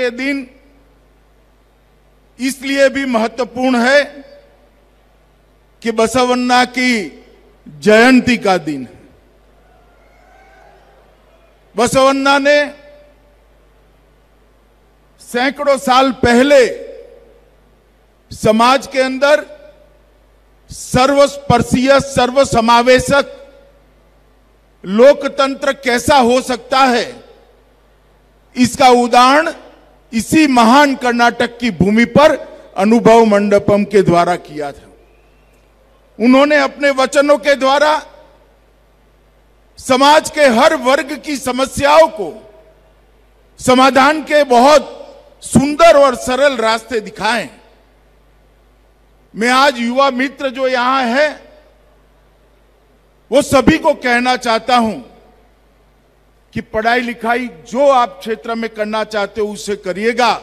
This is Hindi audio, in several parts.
ये दिन इसलिए भी महत्वपूर्ण है कि बसवन्ना की जयंती का दिन है। बसवन्ना ने सैकड़ों साल पहले समाज के अंदर सर्वस्पर्शीय सर्वसमावेशक लोकतंत्र कैसा हो सकता है, इसका उदाहरण इसी महान कर्नाटक की भूमि पर अनुभव मंडपम के द्वारा किया था। उन्होंने अपने वचनों के द्वारा समाज के हर वर्ग की समस्याओं को समाधान के बहुत सुंदर और सरल रास्ते दिखाए। मैं आज युवा मित्र जो यहां है वो सभी को कहना चाहता हूं कि पढ़ाई लिखाई जो आप क्षेत्र में करना चाहते हो उसे करिएगा,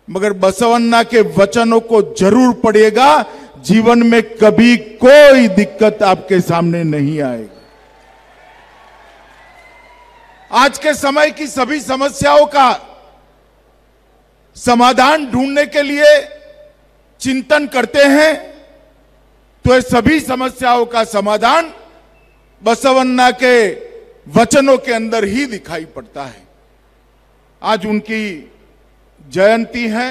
मगर बसवन्ना के वचनों को जरूर पढ़िएगा। जीवन में कभी कोई दिक्कत आपके सामने नहीं आएगी। आज के समय की सभी समस्याओं का समाधान ढूंढने के लिए चिंतन करते हैं तो ये सभी समस्याओं का समाधान बसवन्ना के वचनों के अंदर ही दिखाई पड़ता है। आज उनकी जयंती है।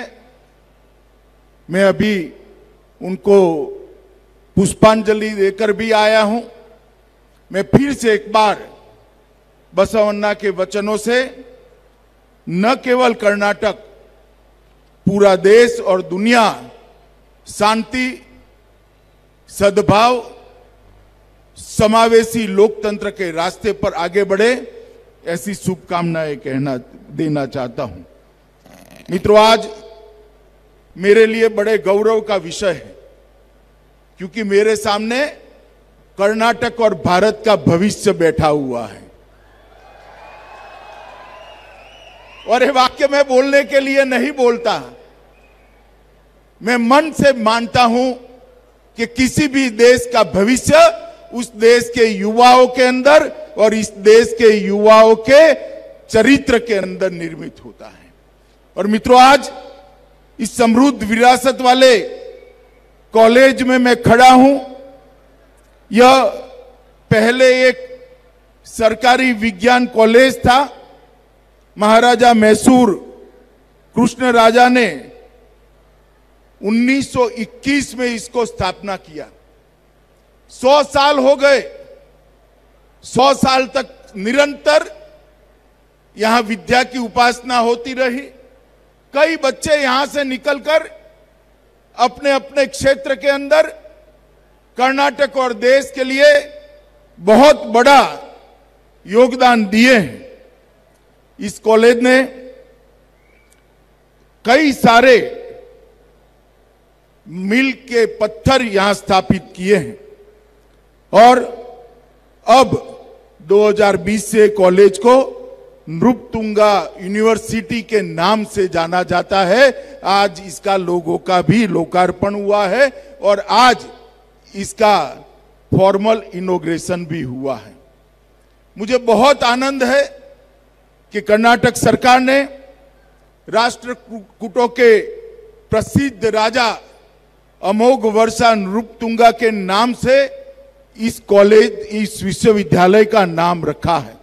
मैं अभी उनको पुष्पांजलि देकर भी आया हूं। मैं फिर से एक बार बसवन्ना के वचनों से न केवल कर्नाटक, पूरा देश और दुनिया शांति, सद्भाव, समावेशी लोकतंत्र के रास्ते पर आगे बढ़े, ऐसी शुभकामनाएं देना चाहता हूं। मित्रों, आज मेरे लिए बड़े गौरव का विषय है क्योंकि मेरे सामने कर्नाटक और भारत का भविष्य बैठा हुआ है। और ये वाक्य मैं बोलने के लिए नहीं बोलता, मैं मन से मानता हूं कि किसी भी देश का भविष्य उस देश के युवाओं के अंदर और इस देश के युवाओं के चरित्र के अंदर निर्मित होता है। और मित्रों, आज इस समृद्ध विरासत वाले कॉलेज में मैं खड़ा हूं। यह पहले एक सरकारी विज्ञान कॉलेज था। महाराजा मैसूर कृष्ण राजा ने 1921 में इसको स्थापना किया। 100 साल हो गए। 100 साल तक निरंतर यहां विद्या की उपासना होती रही। कई बच्चे यहां से निकलकर अपने अपने क्षेत्र के अंदर कर्नाटक और देश के लिए बहुत बड़ा योगदान दिए हैं। इस कॉलेज ने कई सारे मील के पत्थर यहां स्थापित किए हैं और अब 2020 से कॉलेज को नृपतुंगा यूनिवर्सिटी के नाम से जाना जाता है। आज इसका लोगो का भी लोकार्पण हुआ है और आज इसका फॉर्मल इनॉग्रेशन भी हुआ है। मुझे बहुत आनंद है कि कर्नाटक सरकार ने राष्ट्रकूटों के प्रसिद्ध राजा अमोघ वर्षा नृपतुंगा के नाम से इस कॉलेज, इस विश्वविद्यालय का नाम रखा है।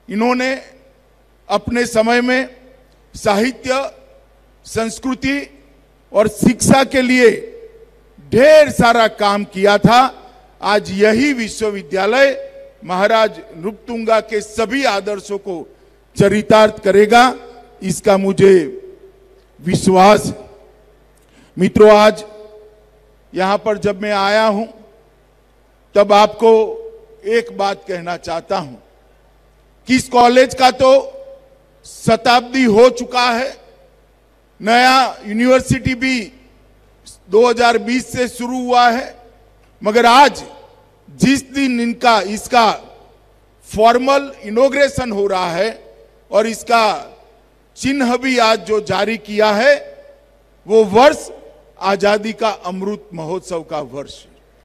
इन्होंने अपने समय में साहित्य, संस्कृति और शिक्षा के लिए ढेर सारा काम किया था। आज यही विश्वविद्यालय महाराज नृपतुंगा के सभी आदर्शों को चरितार्थ करेगा, इसका मुझे विश्वास है। मित्रों, आज यहां पर जब मैं आया हूं तब आपको एक बात कहना चाहता हूं कि इस कॉलेज का तो शताब्दी हो चुका है। नया यूनिवर्सिटी भी 2020 से शुरू हुआ है, मगर आज जिस दिन इसका फॉर्मल इनॉग्रेशन हो रहा है और इसका चिन्ह भी आज जो जारी किया है वो वर्ष आजादी का अमृत महोत्सव का वर्ष है।